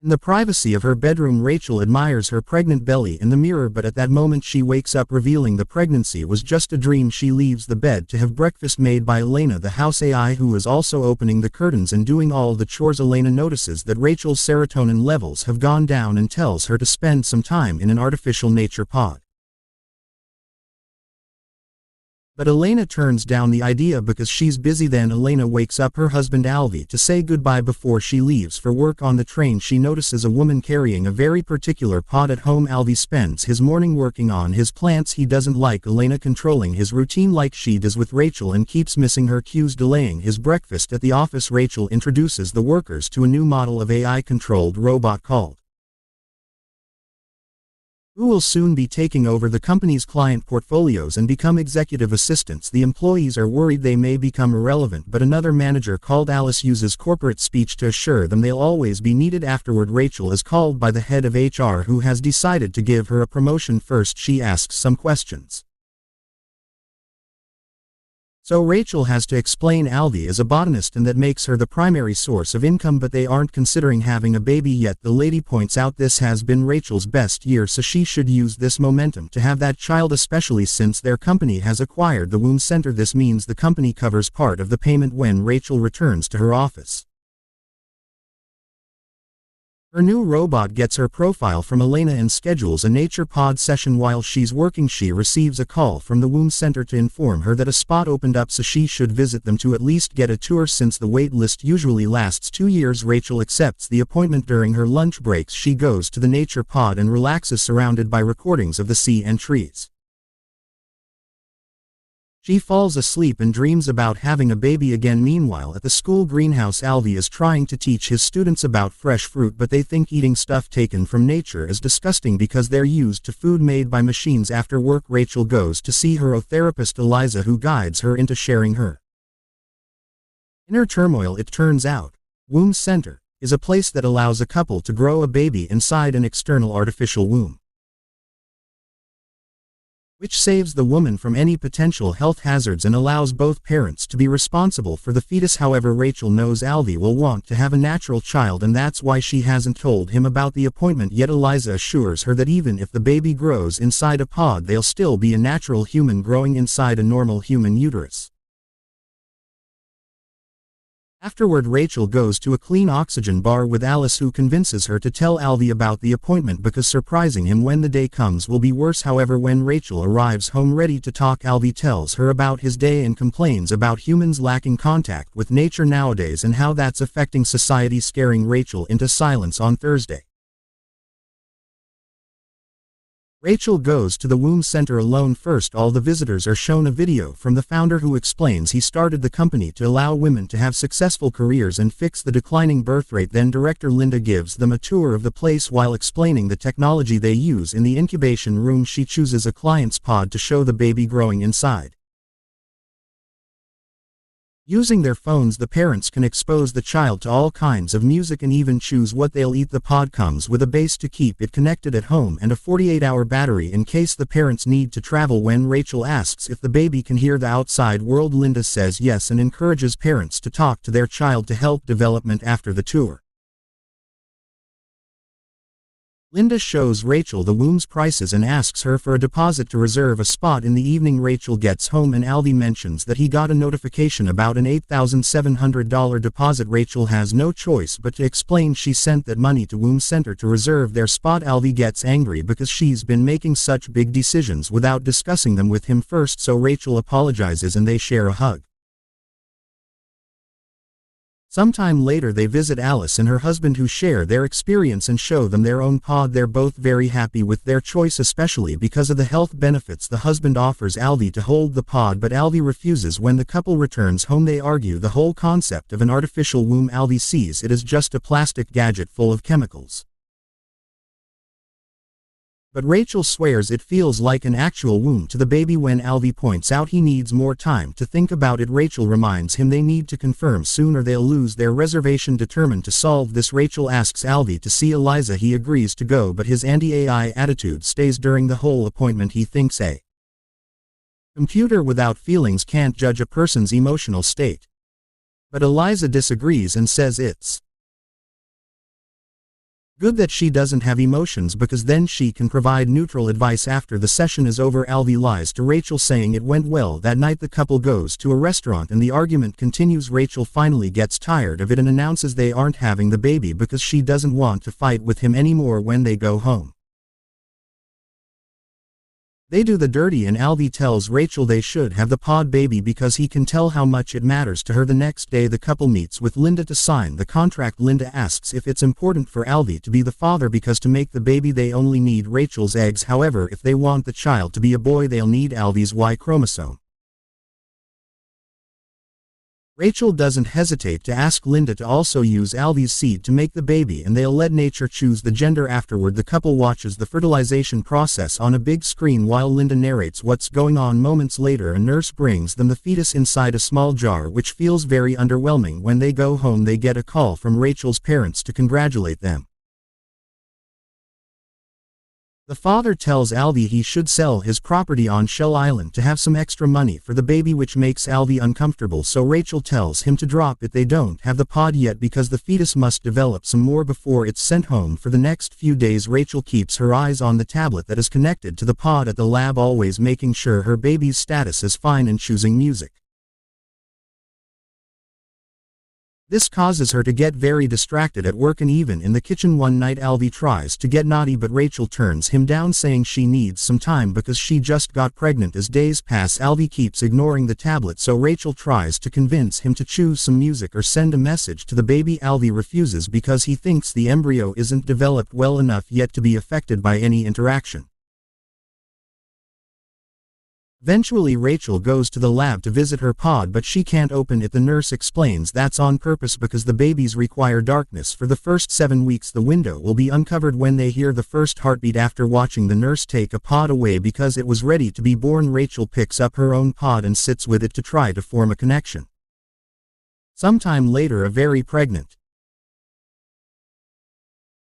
In the privacy of her bedroom, Rachel admires her pregnant belly in the mirror, but at that moment she wakes up revealing the pregnancy was just a dream. She leaves the bed to have breakfast made by Elena, the house AI, who is also opening the curtains and doing all the chores. Elena notices that Rachel's serotonin levels have gone down and tells her to spend some time in an artificial nature pod. But Elena turns down the idea because she's busy. Then Elena wakes up her husband Alvy to say goodbye before she leaves for work. On the train she notices a woman carrying a very particular pod at home. Alvy spends his morning working on his plants. He doesn't like Elena controlling his routine like she does with Rachel and keeps missing her cues, delaying his breakfast at the office. Rachel introduces the workers to a new model of AI-controlled robot called who will soon be taking over the company's client portfolios and become executive assistants. The employees are worried they may become irrelevant, but another manager called Alice uses corporate speech to assure them they'll always be needed. Afterward, Rachel is called by the head of HR, who has decided to give her a promotion. First, she asks some questions. So Rachel has to explain Alvy is a botanist and that makes her the primary source of income, but they aren't considering having a baby yet. The lady points out this has been Rachel's best year, so she should use this momentum to have that child, especially since their company has acquired the womb center. This means the company covers part of the payment when Rachel returns to her office. Her new robot gets her profile from Elena and schedules a nature pod session. While she's working, she receives a call from the womb center to inform her that a spot opened up, so she should visit them to at least get a tour since the wait list usually lasts 2 years. Rachel accepts the appointment. During her lunch breaks she goes to the nature pod and relaxes surrounded by recordings of the sea and trees. She falls asleep and dreams about having a baby again. Meanwhile, at the school greenhouse, Alvy is trying to teach his students about fresh fruit, but they think eating stuff taken from nature is disgusting because they're used to food made by machines. After work, Rachel goes to see her therapist Eliza, who guides her into sharing her inner turmoil. It turns out, womb center is a place that allows a couple to grow a baby inside an external artificial womb, which saves the woman from any potential health hazards and allows both parents to be responsible for the fetus. However, Rachel knows Alvy will want to have a natural child, and that's why she hasn't told him about the appointment yet. Eliza assures her that even if the baby grows inside a pod, they'll still be a natural human growing inside a normal human uterus. Afterward, Rachel goes to a clean oxygen bar with Alice, who convinces her to tell Alvy about the appointment because surprising him when the day comes will be worse. However, when Rachel arrives home ready to talk, Alvy tells her about his day and complains about humans lacking contact with nature nowadays and how that's affecting society, scaring Rachel into silence. On Thursday, Rachel goes to the womb center alone. First, all the visitors are shown a video from the founder, who explains he started the company to allow women to have successful careers and fix the declining birth rate. Then director Linda gives them a tour of the place while explaining the technology they use in the incubation room. She chooses a client's pod to show the baby growing inside. Using their phones, the parents can expose the child to all kinds of music and even choose what they'll eat. The pod comes with a base to keep it connected at home and a 48-hour battery in case the parents need to travel. When Rachel asks if the baby can hear the outside world, Linda says yes and encourages parents to talk to their child to help development. After the tour, Linda shows Rachel the womb's prices and asks her for a deposit to reserve a spot. In the evening, Rachel gets home and Alvy mentions that he got a notification about an $8,700 deposit. Rachel has no choice but to explain she sent that money to womb center to reserve their spot. Alvy gets angry because she's been making such big decisions without discussing them with him first, so Rachel apologizes and they share a hug. Sometime later, they visit Alice and her husband, who share their experience and show them their own pod. They're both very happy with their choice, especially because of the health benefits. The husband offers Alvy to hold the pod, but Alvy refuses. When the couple returns home, they argue the whole concept of an artificial womb. Alvy sees it as just a plastic gadget full of chemicals, but Rachel swears it feels like an actual womb to the baby. When Alvy points out he needs more time to think about it, Rachel reminds him they need to confirm soon or they'll lose their reservation. Determined to solve this, Rachel asks Alvy to see Eliza. He agrees to go, but his anti-AI attitude stays during the whole appointment. He thinks a computer without feelings can't judge a person's emotional state. But Eliza disagrees and says it's Good that she doesn't have emotions because then she can provide neutral advice after the session is over. Alvy lies to Rachel saying it went well that night. The couple goes to a restaurant and the argument continues. Rachel finally gets tired of it and announces they aren't having the baby because she doesn't want to fight with him anymore when they go home. They do the dirty and Alvy tells Rachel they should have the pod baby because he can tell how much it matters to her. The next day the couple meets with Linda to sign the contract. Linda asks if it's important for Alvy to be the father because to make the baby they only need Rachel's eggs. However, if they want the child to be a boy they'll need Alvy's Y chromosome. Rachel doesn't hesitate to ask Linda to also use Alvy's seed to make the baby and they'll let nature choose the gender afterward. The couple watches the fertilization process on a big screen while Linda narrates what's going on. Moments later a nurse brings them the fetus inside a small jar, which feels very underwhelming. When they go home they get a call from Rachel's parents to congratulate them. The father tells Alvy he should sell his property on Shell Island to have some extra money for the baby, which makes Alvy uncomfortable, so Rachel tells him to drop it. They don't have the pod yet because the fetus must develop some more before it's sent home. For the next few days Rachel keeps her eyes on the tablet that is connected to the pod at the lab, always making sure her baby's status is fine and choosing music. This causes her to get very distracted at work and even in the kitchen. One night Alvy tries to get naughty but Rachel turns him down, saying she needs some time because she just got pregnant. As days pass Alvy keeps ignoring the tablet, so Rachel tries to convince him to choose some music or send a message to the baby. Alvy refuses because he thinks the embryo isn't developed well enough yet to be affected by any interaction. Eventually Rachel goes to the lab to visit her pod but she can't open it. The nurse explains that's on purpose because the babies require darkness for the first 7 weeks. The window will be uncovered when they hear the first heartbeat. After watching the nurse take a pod away because it was ready to be born, Rachel picks up her own pod and sits with it to try to form a connection. Sometime later, a very pregnant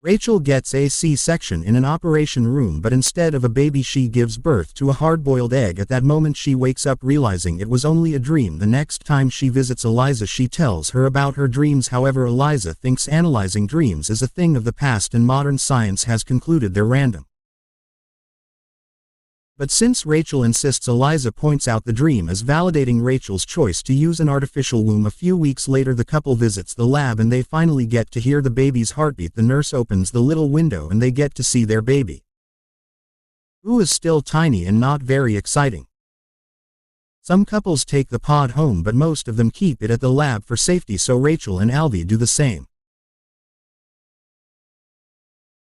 Rachel gets a C-section in an operation room, but instead of a baby she gives birth to a hard-boiled egg. At that moment she wakes up realizing it was only a dream. The next time she visits Eliza she tells her about her dreams. However, Eliza thinks analyzing dreams is a thing of the past and modern science has concluded they're random. But since Rachel insists, Eliza points out the dream as validating Rachel's choice to use an artificial womb. A few weeks later the couple visits the lab and they finally get to hear the baby's heartbeat. The nurse opens the little window and they get to see their baby, who is still tiny and not very exciting. Some couples take the pod home but most of them keep it at the lab for safety, so Rachel and Alvy do the same.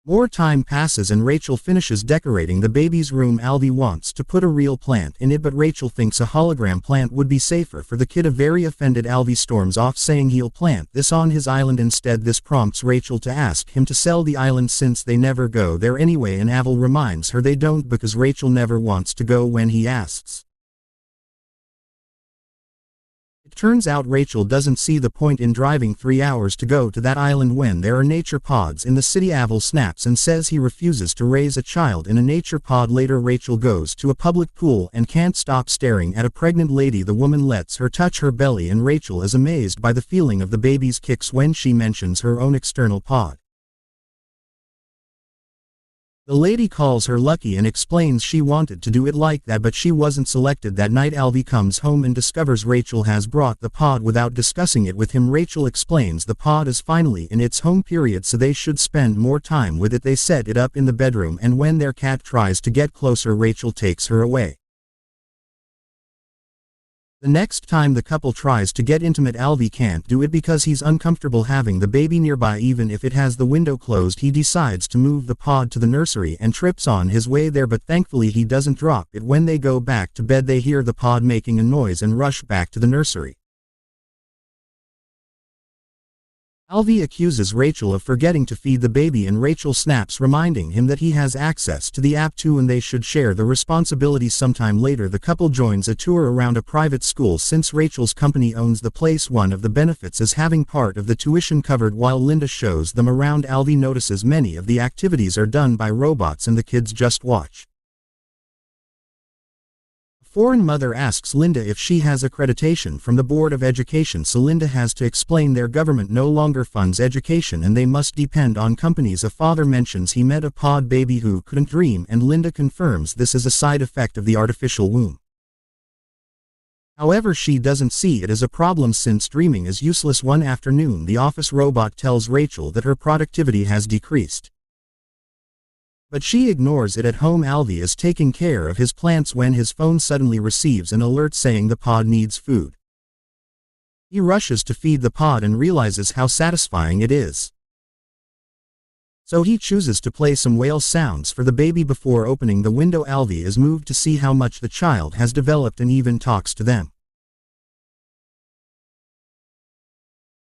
More time passes and Rachel finishes decorating the baby's room. Alvy wants to put a real plant in it but Rachel thinks a hologram plant would be safer for the kid. A very offended Alvy storms off saying he'll plant this on his island instead. This prompts Rachel to ask him to sell the island since they never go there anyway, and Alvy reminds her they don't because Rachel never wants to go when he asks. It turns out Rachel doesn't see the point in driving 3 hours to go to that island when there are nature pods in the city. Alvy snaps and says he refuses to raise a child in a nature pod. Later Rachel goes to a public pool and can't stop staring at a pregnant lady. The woman lets her touch her belly and Rachel is amazed by the feeling of the baby's kicks when she mentions her own external pod. The lady calls her lucky and explains she wanted to do it like that but she wasn't selected. That night Alvy comes home and discovers Rachel has brought the pod without discussing it with him. Rachel explains the pod is finally in its home period so they should spend more time with it. They set it up in the bedroom and when their cat tries to get closer Rachel takes her away. The next time the couple tries to get intimate Alvy can't do it because he's uncomfortable having the baby nearby even if it has the window closed. He decides to move the pod to the nursery and trips on his way there but thankfully he doesn't drop it. When they go back to bed they hear the pod making a noise and rush back to the nursery. Alvy accuses Rachel of forgetting to feed the baby and Rachel snaps, reminding him that he has access to the app too and they should share the responsibility. Sometime later the couple joins a tour around a private school since Rachel's company owns the place. One of the benefits is having part of the tuition covered. While Linda shows them around, Alvy notices many of the activities are done by robots and the kids just watch. A foreign mother asks Linda if she has accreditation from the Board of Education, so Linda has to explain their government no longer funds education and they must depend on companies. A father mentions he met a pod baby who couldn't dream, and Linda confirms this is a side effect of the artificial womb. However, she doesn't see it as a problem since dreaming is useless. One afternoon, the office robot tells Rachel that her productivity has decreased. But she ignores it. At home, Alvy is taking care of his plants when his phone suddenly receives an alert saying the pod needs food. He rushes to feed the pod and realizes how satisfying it is. So he chooses to play some whale sounds for the baby before opening the window. Alvy is moved to see how much the child has developed and even talks to them.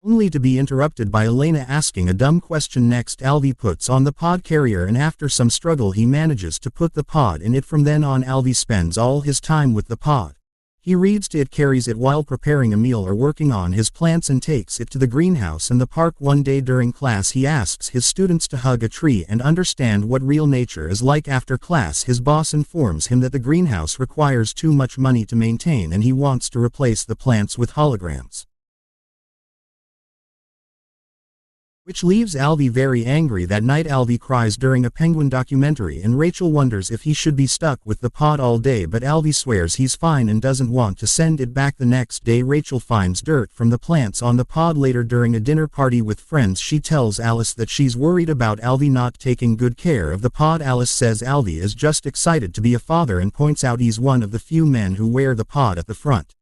Only to be interrupted by Elena asking a dumb question. Next, Alvy puts on the pod carrier and after some struggle he manages to put the pod in it. From then on, Alvy spends all his time with the pod. He reads to it, carries it while preparing a meal or working on his plants, and takes it to the greenhouse and the park. One day during class he asks his students to hug a tree and understand what real nature is like. After class his boss informs him that the greenhouse requires too much money to maintain and he wants to replace the plants with holograms, which leaves Alvy very angry. That night Alvy cries during a penguin documentary and Rachel wonders if he should be stuck with the pod all day, but Alvy swears he's fine and doesn't want to send it back. The next day Rachel finds dirt from the plants on the pod. Later, during a dinner party with friends, she tells Alice that she's worried about Alvy not taking good care of the pod. Alice says Alvy is just excited to be a father and points out he's one of the few men who wear the pod at the front.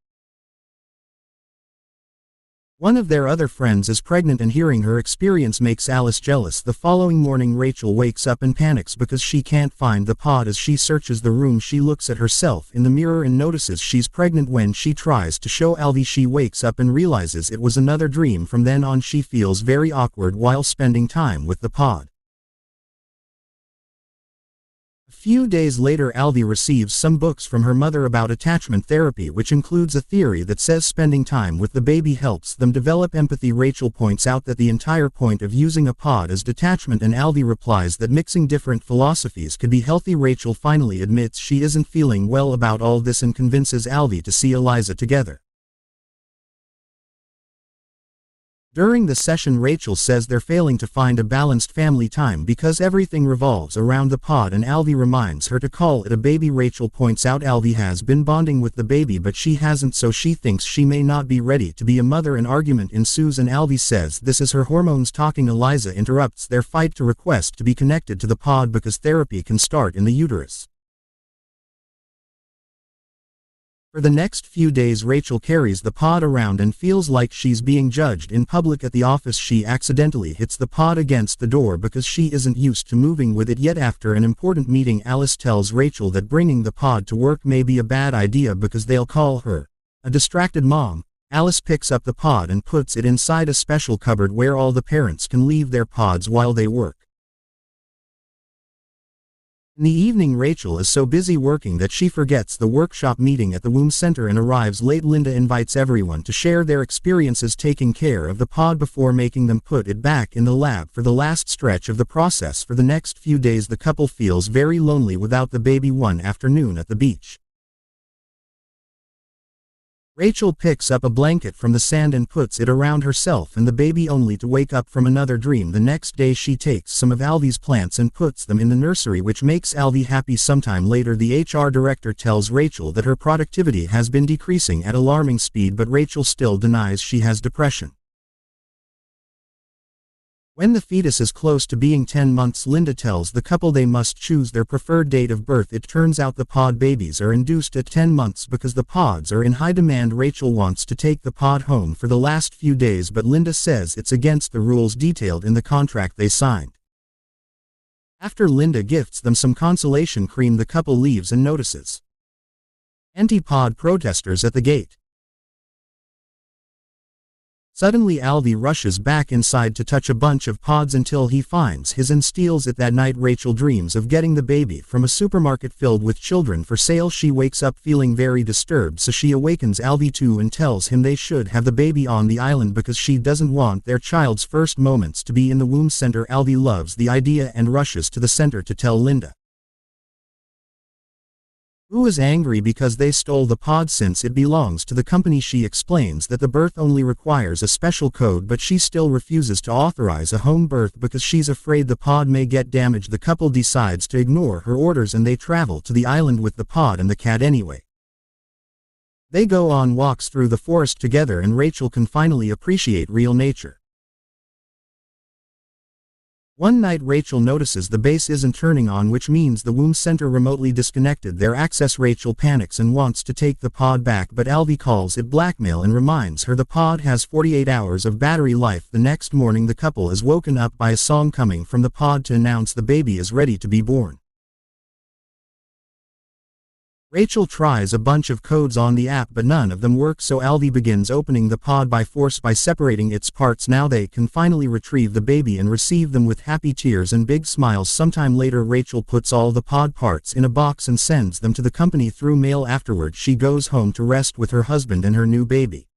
One of their other friends is pregnant and hearing her experience makes Alice jealous. The following morning Rachel wakes up and panics because she can't find the pod. As she searches the room she looks at herself in the mirror and notices she's pregnant. When she tries to show Alvy she wakes up and realizes it was another dream. From then on she feels very awkward while spending time with the pod. A few days later Alvy receives some books from her mother about attachment therapy, which includes a theory that says spending time with the baby helps them develop empathy. Rachel points out that the entire point of using a pod is detachment, and Alvy replies that mixing different philosophies could be healthy. Rachel finally admits she isn't feeling well about all this and convinces Alvy to see Eliza together. During the session Rachel says they're failing to find a balanced family time because everything revolves around the pod, and Alvy reminds her to call it a baby. Rachel points out Alvy has been bonding with the baby but she hasn't, so she thinks she may not be ready to be a mother. An argument ensues and Alvy says this is her hormones talking. Eliza interrupts their fight to request to be connected to the pod because therapy can start in the uterus. For the next few days Rachel carries the pod around and feels like she's being judged in public. At the office she accidentally hits the pod against the door because she isn't used to moving with it yet. After an important meeting Alice tells Rachel that bringing the pod to work may be a bad idea because they'll call her a distracted mom. Alice picks up the pod and puts it inside a special cupboard where all the parents can leave their pods while they work. In the evening Rachel is so busy working that she forgets the workshop meeting at the womb center and arrives late. Linda invites everyone to share their experiences taking care of the pod before making them put it back in the lab for the last stretch of the process. For the next few days the couple feels very lonely without the baby. One afternoon at the beach, Rachel picks up a blanket from the sand and puts it around herself and the baby, only to wake up from another dream. The next day she takes some of Alvy's plants and puts them in the nursery, which makes Alvy happy. Sometime later the HR director tells Rachel that her productivity has been decreasing at alarming speed, but Rachel still denies she has depression. When the fetus is close to being 10 months, Linda tells the couple they must choose their preferred date of birth. It turns out the pod babies are induced at 10 months because the pods are in high demand. Rachel wants to take the pod home for the last few days, but Linda says it's against the rules detailed in the contract they signed. After Linda gifts them some consolation cream, the couple leaves and notices anti-pod protesters at the gate. Suddenly Alvy rushes back inside to touch a bunch of pods until he finds his and steals it. That night Rachel dreams of getting the baby from a supermarket filled with children for sale. She wakes up feeling very disturbed, so she awakens Alvy too and tells him they should have the baby on the island because she doesn't want their child's first moments to be in the womb center. Alvy loves the idea and rushes to the center to tell Linda. Who is angry because they stole the pod since it belongs to the company. She explains that the birth only requires a special code, but she still refuses to authorize a home birth because she's afraid the pod may get damaged. The couple decides to ignore her orders and they travel to the island with the pod and the cat anyway. They go on walks through the forest together and Rachel can finally appreciate real nature. One night Rachel notices the base isn't turning on, which means the womb center remotely disconnected their access. Rachel panics and wants to take the pod back, but Alvy calls it blackmail and reminds her the pod has 48 hours of battery life. The next morning the couple is woken up by a song coming from the pod to announce the baby is ready to be born. Rachel tries a bunch of codes on the app but none of them work, so Alvy begins opening the pod by force by separating its parts. Now they can finally retrieve the baby and receive them with happy tears and big smiles. Sometime later Rachel puts all the pod parts in a box and sends them to the company through mail. Afterward she goes home to rest with her husband and her new baby.